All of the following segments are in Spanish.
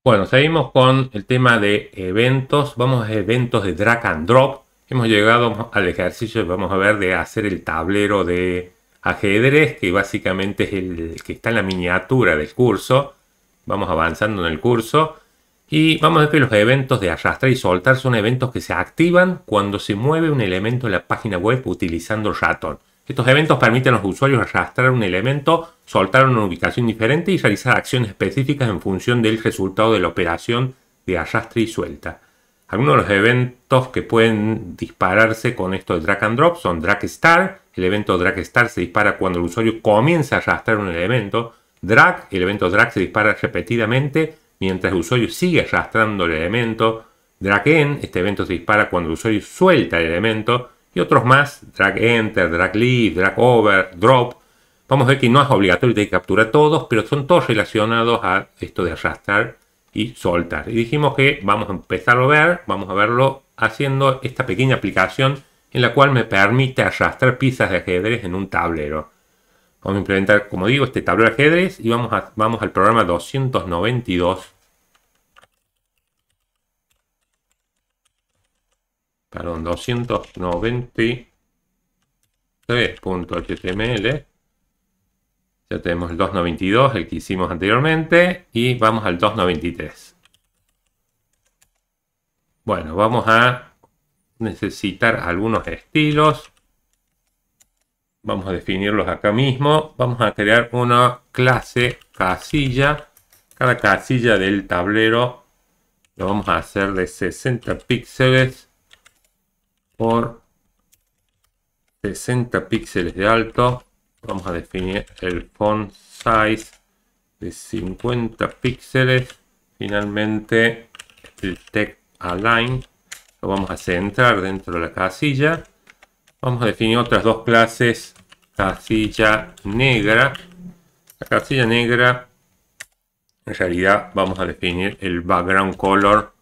Bueno, seguimos con el tema de eventos. Vamos a eventos de drag and drop. Hemos llegado al ejercicio, vamos a ver, de hacer el tablero de ajedrez, que básicamente es el que está en la miniatura del curso. Vamos avanzando en el curso. Y vamos a ver que los eventos de arrastrar y soltar son eventos que se activan cuando se mueve un elemento en la página web utilizando el ratón. Estos eventos permiten a los usuarios arrastrar un elemento, soltar una ubicación diferente y realizar acciones específicas en función del resultado de la operación de arrastre y suelta. Algunos de los eventos que pueden dispararse con esto de drag and drop son drag start. El evento drag start se dispara cuando el usuario comienza a arrastrar un elemento. Drag, el evento drag se dispara repetidamente mientras el usuario sigue arrastrando el elemento. Drag end, este evento se dispara cuando el usuario suelta el elemento. Y otros más, drag enter, drag leave, drag over, drop. Vamos a ver que no es obligatorio de capturar todos, pero son todos relacionados a esto de arrastrar y soltar. Y dijimos que vamos a empezarlo a ver, vamos a verlo haciendo esta pequeña aplicación en la cual me permite arrastrar piezas de ajedrez en un tablero. Vamos a implementar, como digo, este tablero de ajedrez y vamos al programa 292. Perdón, 293.html. Ya tenemos el 292, el que hicimos anteriormente, y vamos al 293. Bueno, vamos a necesitar algunos estilos. Vamos a definirlos acá mismo. Vamos a crear una clase casilla. Cada casilla del tablero lo vamos a hacer de 60 píxeles por 60 píxeles de alto. Vamos a definir el font size de 50 píxeles. Finalmente el text align lo vamos a centrar dentro de la casilla. Vamos a definir otras dos clases. Casilla negra. La casilla negra, en realidad vamos a definir el background color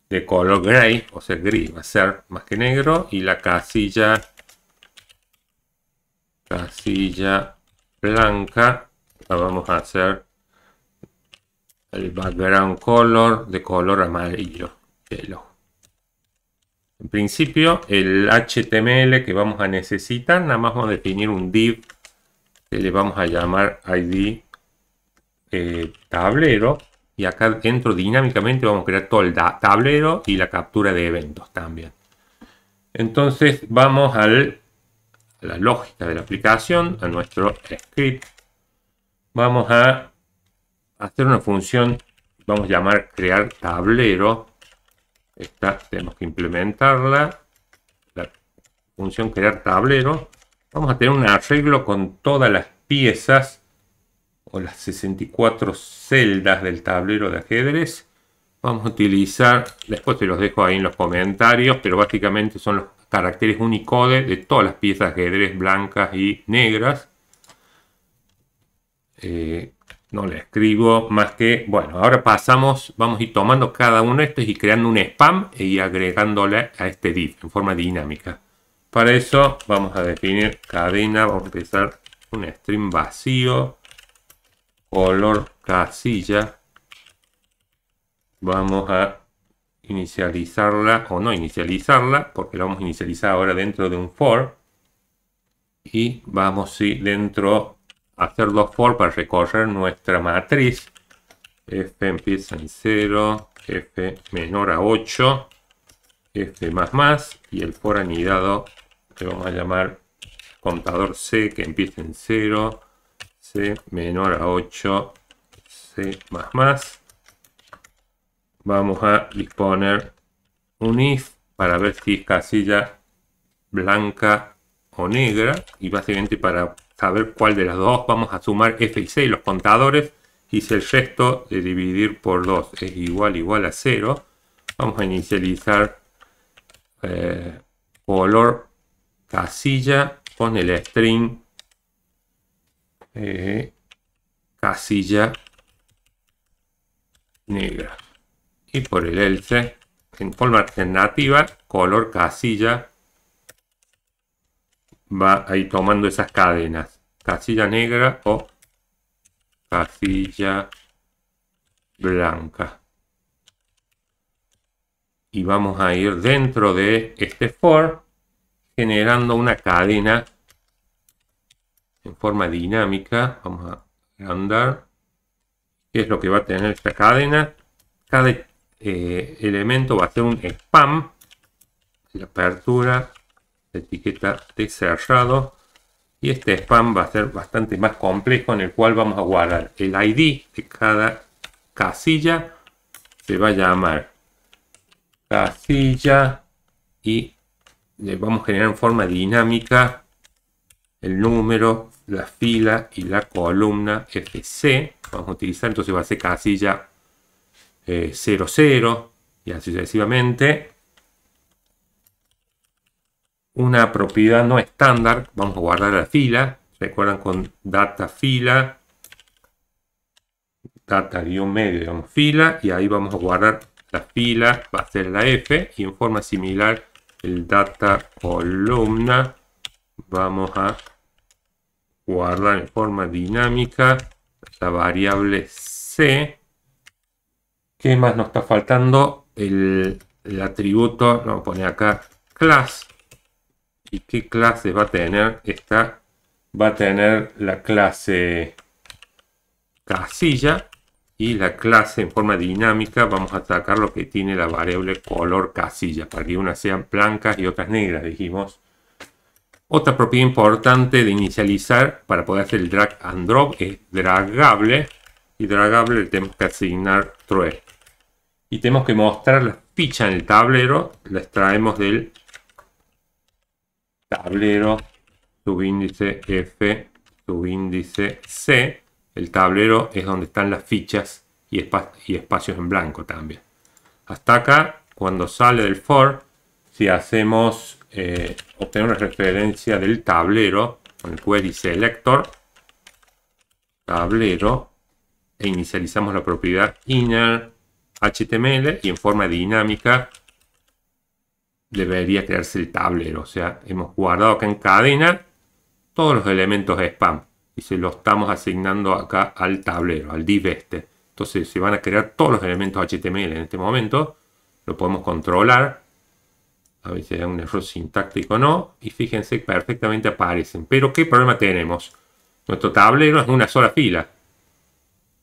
de color gray, o sea gris, va a ser más que negro. Y la casilla blanca la vamos a hacer el background color de color amarillo. En principio, el HTML que vamos a necesitar, nada más vamos a definir un div que le vamos a llamar ID tablero. Y acá dentro dinámicamente vamos a crear todo el tablero y la captura de eventos también. Entonces vamos a la lógica de la aplicación, a nuestro script. Vamos a hacer una función, vamos a llamar crear tablero. Esta tenemos que implementarla. La función crear tablero. Vamos a tener un arreglo con todas las piezas o las 64 celdas del tablero de ajedrez. Vamos a utilizar, después te los dejo ahí en los comentarios, pero básicamente son los caracteres Unicode de todas las piezas de ajedrez blancas y negras. No le escribo más que, bueno, ahora pasamos, vamos a ir tomando cada uno de estos y creando un spam y agregándole a este div en forma dinámica. Para eso vamos a definir cadena, vamos a empezar un string vacío, color casilla. Vamos a inicializarla o no inicializarla, porque la vamos a inicializar ahora dentro de un for. Y vamos dentro a hacer dos for para recorrer nuestra matriz. F empieza en 0, F menor a 8, F más, y el for anidado que vamos a llamar contador C, que empieza en 0, C menor a 8, C más. Vamos a disponer un if para ver si es casilla blanca o negra, y básicamente para saber cuál de las dos vamos a sumar F y C, los contadores, y si el resto de dividir por 2 es igual a 0, vamos a inicializar color casilla con el string casilla negra. Y por el else, en forma alternativa, color casilla va a ir tomando esas cadenas. Casilla negra o casilla blanca. y vamos a ir dentro de este for generando una cadena en forma dinámica. Vamos a agrandar. ¿Qué es lo que va a tener esta cadena? Cada elemento va a ser un spam. La apertura, la etiqueta de cerrado. Y este spam va a ser bastante más complejo, en el cual vamos a guardar el ID de cada casilla. Se va a llamar casilla y le vamos a generar en forma dinámica el número, la fila y la columna FC. Vamos a utilizar, entonces va a ser casilla 00 y así sucesivamente. Una propiedad no estándar, vamos a guardar la fila. Recuerdan, con data fila, data-medio, digamos fila, y ahí vamos a guardar la fila, va a ser la F, y en forma similar el data columna vamos a guardar en forma dinámica la variable C. ¿Qué más nos está faltando? El atributo, vamos a poner acá class. ¿Y qué clase va a tener? Esta va a tener la clase casilla, y la clase en forma dinámica vamos a sacar lo que tiene la variable color casilla, para que unas sean blancas y otras negras, dijimos. Otra propiedad importante de inicializar para poder hacer el drag and drop es dragable, y dragable le tenemos que asignar true. Y tenemos que mostrar la ficha en el tablero, la extraemos del tablero subíndice F subíndice C. El tablero es donde están las fichas y espacios en blanco también. Hasta acá, cuando sale del for, si hacemos obtener una referencia del tablero con el query selector, tablero, e inicializamos la propiedad inner HTML, y en forma dinámica debería crearse el tablero. O sea, hemos guardado acá en cadena todos los elementos spam y se los estamos asignando acá al tablero, al div este. Entonces se van a crear todos los elementos HTML en este momento. Lo podemos controlar. A ver si hay un error sintáctico o no. Y fíjense, perfectamente aparecen. Pero ¿qué problema tenemos? Nuestro tablero es una sola fila.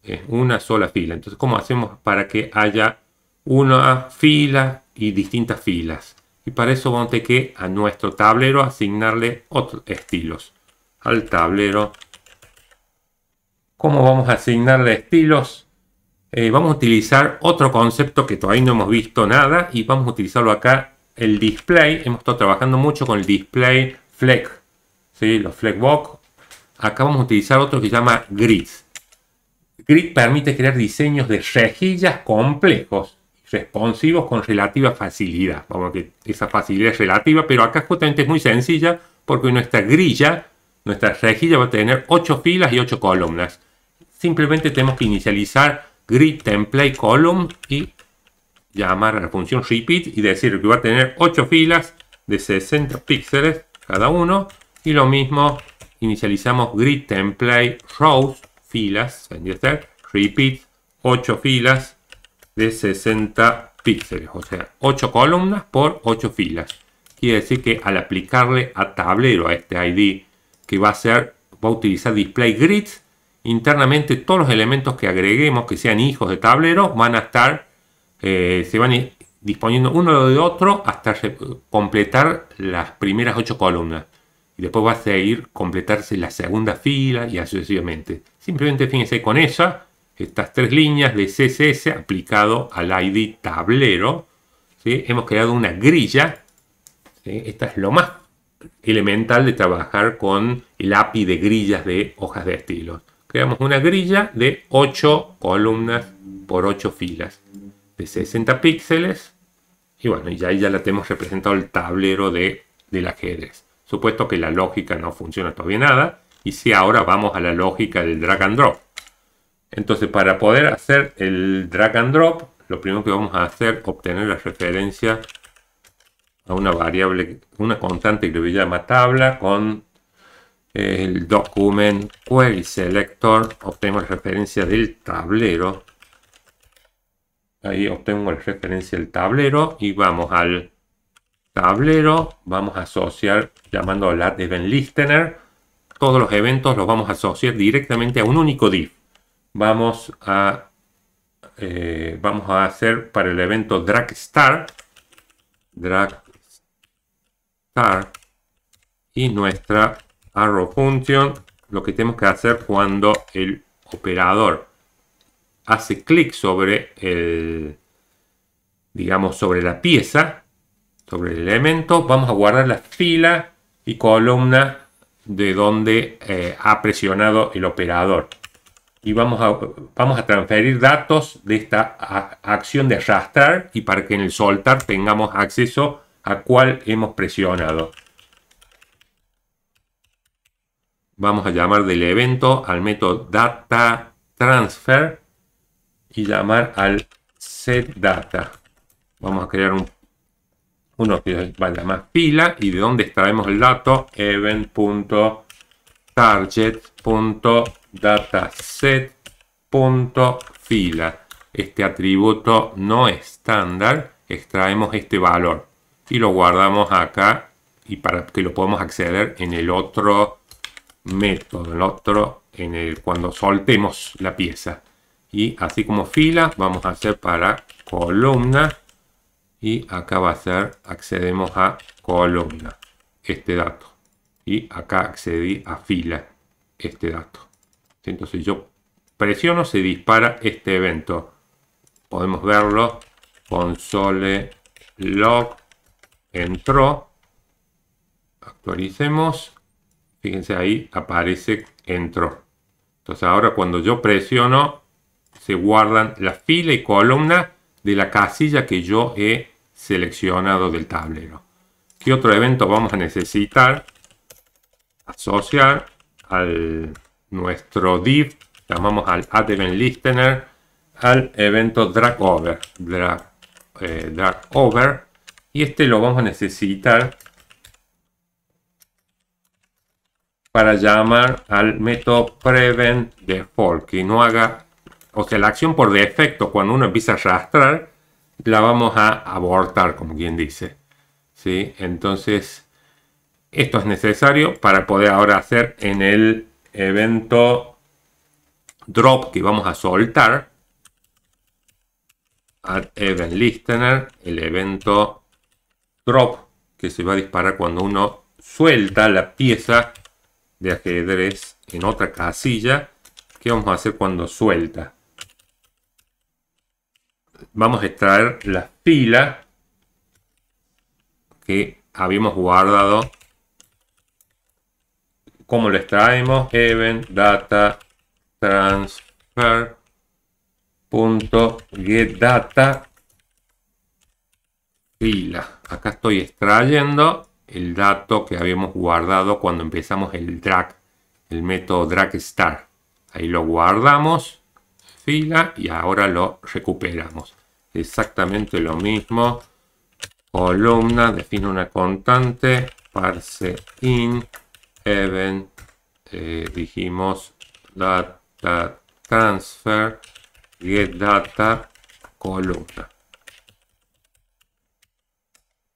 Es una sola fila. Entonces, ¿cómo hacemos para que haya una fila y distintas filas? Y para eso vamos a tener que a nuestro tablero asignarle otros estilos. Al tablero. ¿Cómo vamos a asignarle estilos? Vamos a utilizar otro concepto que todavía no hemos visto nada, y vamos a utilizarlo acá, el display. Hemos estado trabajando mucho con el display flex, ¿sí? Los flexbox. Acá vamos a utilizar otro que se llama grid. Grid permite crear diseños de rejillas complejos, responsivos con relativa facilidad. Vamos a ver que esa facilidad es relativa, pero acá justamente es muy sencilla, porque nuestra grilla, nuestra rejilla va a tener 8 filas y 8 columnas. Simplemente tenemos que inicializar grid template column y llamar a la función repeat y decir que va a tener 8 filas de 60 píxeles cada uno, y lo mismo inicializamos grid template rows, filas, repeat 8 filas de 60 píxeles, o sea 8 columnas por 8 filas. Quiere decir que al aplicarle a tablero a este ID, que va a utilizar display grids, internamente todos los elementos que agreguemos que sean hijos de tablero van a estar, se van a ir disponiendo uno de otro hasta completar las primeras 8 columnas. Y después va a seguir completarse la segunda fila y así sucesivamente. Simplemente fíjense con estas 3 líneas de CSS aplicado al ID tablero, ¿sí? Hemos creado una grilla, ¿sí? Esta es lo más elemental de trabajar con el API de grillas de hojas de estilos. Creamos una grilla de 8 columnas por 8 filas de 60 píxeles. Y bueno, y ahí ya la tenemos representado el tablero del ajedrez. Supuesto que la lógica no funciona todavía nada. Y si ahora vamos a la lógica del drag and drop. Entonces, para poder hacer el drag and drop, lo primero que vamos a hacer es obtener la referencia a una variable, una constante que le llama tabla, con el document query selector. Obtenemos la referencia del tablero Ahí obtengo la referencia del tablero y vamos al tablero. Vamos a asociar llamando al add event listener. Todos los eventos los vamos a asociar directamente a un único div. Vamos a hacer para el evento drag star y nuestra arrow function. Lo que tenemos que hacer cuando el operador hace clic sobre sobre la pieza, sobre el elemento, vamos a guardar la fila y columna de donde ha presionado el operador. Y vamos a transferir datos de esta acción de arrastrar y para que en el soltar tengamos acceso a cuál hemos presionado. Vamos a llamar del evento al método data transfer y llamar al setData. Vamos a crear uno que va a llamar fila y de donde extraemos el dato event.target.dataset.fila. Este atributo no estándar, extraemos este valor y lo guardamos acá y para que lo podamos acceder en el otro método, cuando soltemos la pieza. Y así como fila vamos a hacer para columna y acá va a ser accedemos a columna este dato y acá accedí a fila este dato. Entonces yo presiono, se dispara este evento. Podemos verlo, console log entró, actualicemos, fíjense ahí aparece entró. Entonces ahora cuando yo presiono se guardan la fila y columna de la casilla que yo he seleccionado del tablero. ¿Qué otro evento vamos a necesitar? Asociar al nuestro div, llamamos al add event listener, al evento drag over, y este lo vamos a necesitar para llamar al método prevent default, que no haga, o sea, la acción por defecto cuando uno empieza a arrastrar la vamos a abortar, como quien dice, ¿sí? Entonces esto es necesario para poder ahora hacer en el evento drop que vamos a soltar add event listener, el evento drop que se va a disparar cuando uno suelta la pieza de ajedrez en otra casilla. ¿Qué vamos a hacer cuando suelta? Vamos a extraer la fila que habíamos guardado. ¿Cómo lo extraemos? Event data transfer .getData fila. Acá estoy extrayendo el dato que habíamos guardado cuando empezamos el método drag star. Ahí lo guardamos, fila, y ahora lo recuperamos. Exactamente lo mismo. Columna, define una constante, parse in, event, dijimos data transfer, getData, columna.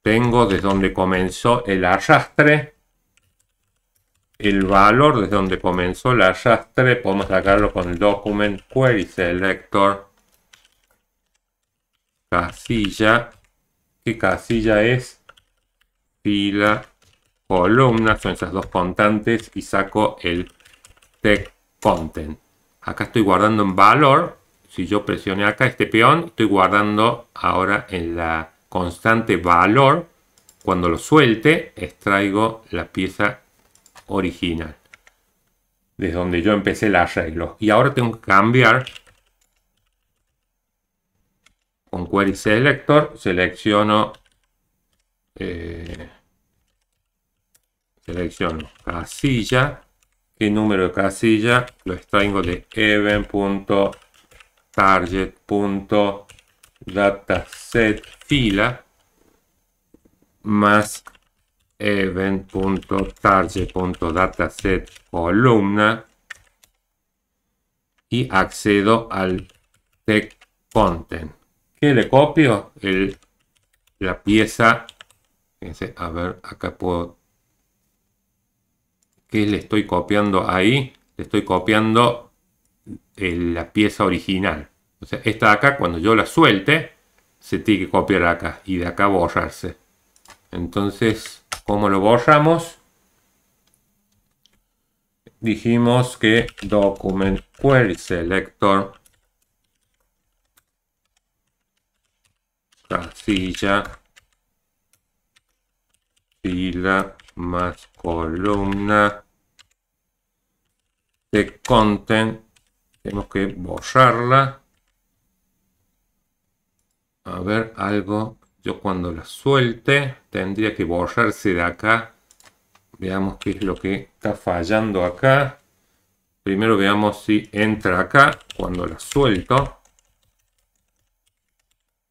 Tengo desde donde comenzó el arrastre, el valor desde donde comenzó el arrastre, podemos sacarlo con el document query selector, casilla. ¿Qué casilla es? Fila, columna, son esas dos constantes y saco el text content. Acá estoy guardando en valor. Si yo presioné acá este peón, estoy guardando ahora en la constante valor. Cuando lo suelte, extraigo la pieza original, desde donde yo empecé el arreglo. Y ahora tengo que cambiar con query selector, selecciono casilla. ¿Qué número de casilla? Lo extraigo de event.target.dataset fila más event.target.dataset columna y accedo al text content, ¿Qué le copio? La pieza. Fíjense, a ver, acá puedo. ¿Qué le estoy copiando ahí? Le estoy copiando la pieza original. O sea, esta de acá, cuando yo la suelte, se tiene que copiar acá y de acá borrarse. Entonces, ¿cómo lo borramos? Dijimos que document query selector casilla fila más columna de content. Tenemos que borrarla. A ver, algo. Yo cuando la suelte tendría que borrarse de acá. Veamos qué es lo que está fallando acá. Primero veamos si entra acá cuando la suelto.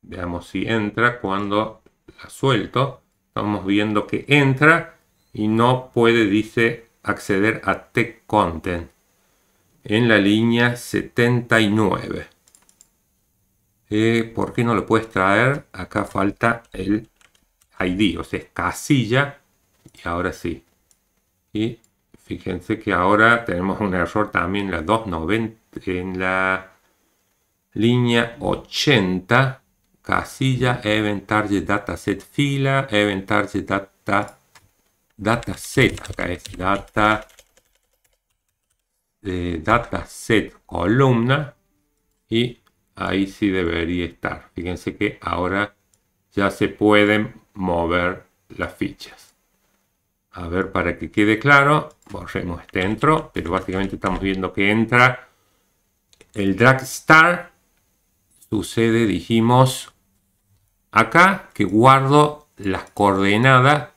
Veamos si entra cuando la suelto. Estamos viendo que entra y no puede, dice, acceder a text content en la línea 79. ¿Por qué no lo puedes traer? Acá falta el ID, o sea, es casilla. Y ahora sí. Y fíjense que ahora tenemos un error también en la 290, en la línea 80. Casilla, event target dataset fila, event target dataset, acá es dataset columna, y ahí sí debería estar. Fíjense que ahora ya se pueden mover las fichas. A ver, para que quede claro, borremos este entro, pero básicamente estamos viendo que entra el drag star. Sucede, dijimos, acá que guardo las coordenadas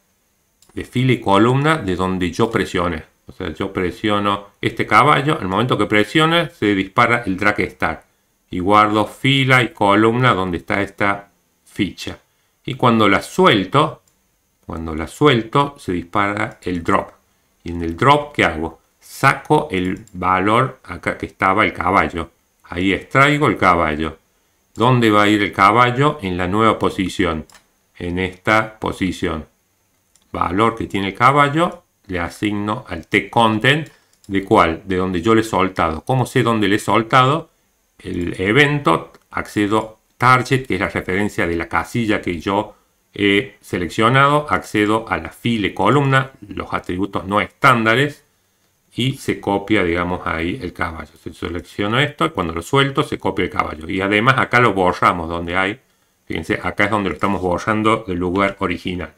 de fila y columna de donde yo presione. O sea, yo presiono este caballo, al momento que presione se dispara el drag star. Y guardo fila y columna donde está esta ficha. Y cuando la suelto se dispara el drop. Y en el drop, ¿qué hago? Saco el valor acá que estaba el caballo. Ahí extraigo el caballo. ¿Dónde va a ir el caballo? En la nueva posición. En esta posición. Valor que tiene el caballo, le asigno al text content. ¿De cuál? De donde yo le he soltado. ¿Cómo sé dónde le he soltado? El evento, accedo target, que es la referencia de la casilla que yo he seleccionado. Accedo a la fila y columna, los atributos no estándares. Y se copia, digamos, ahí el caballo. Se selecciona esto y cuando lo suelto se copia el caballo. Y además acá lo borramos donde hay. Fíjense, acá es donde lo estamos borrando del lugar original.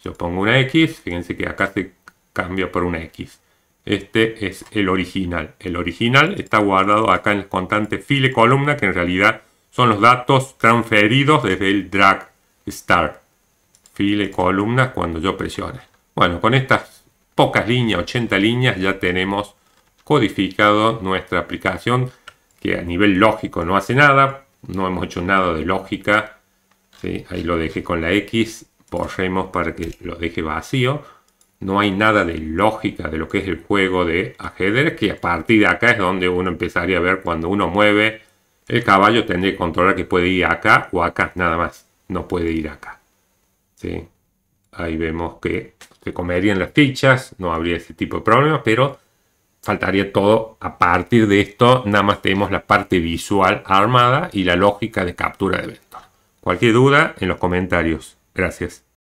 Yo pongo una X, fíjense que acá se cambia por una X. Este es el original. El original está guardado acá en las constantes fila y columna, que en realidad son los datos transferidos desde el drag star. Fila y columna cuando yo presione. Bueno, con estas pocas líneas, 80 líneas, ya tenemos codificado nuestra aplicación, que a nivel lógico no hace nada. No hemos hecho nada de lógica. ¿Sí? Ahí lo dejé con la X. Borremos para que lo deje vacío. No hay nada de lógica de lo que es el juego de ajedrez, que a partir de acá es donde uno empezaría a ver cuando uno mueve el caballo, tendría que controlar que puede ir acá o acá, nada más. No puede ir acá. ¿Sí? Ahí vemos que se comerían las fichas, no habría ese tipo de problemas, pero faltaría todo. A partir de esto, nada más tenemos la parte visual armada y la lógica de captura de eventos. Cualquier duda en los comentarios. Gracias.